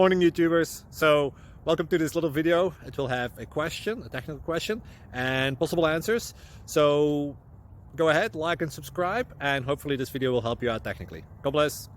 Morning YouTubers. So welcome to this little video. It will have a question, a technical question, and possible answers. So go ahead, like and subscribe, and hopefully this video will help you out technically. God bless.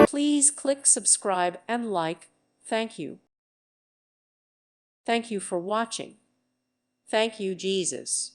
Please click subscribe and like. Thank you. Thank you for watching. Thank you, Jesus.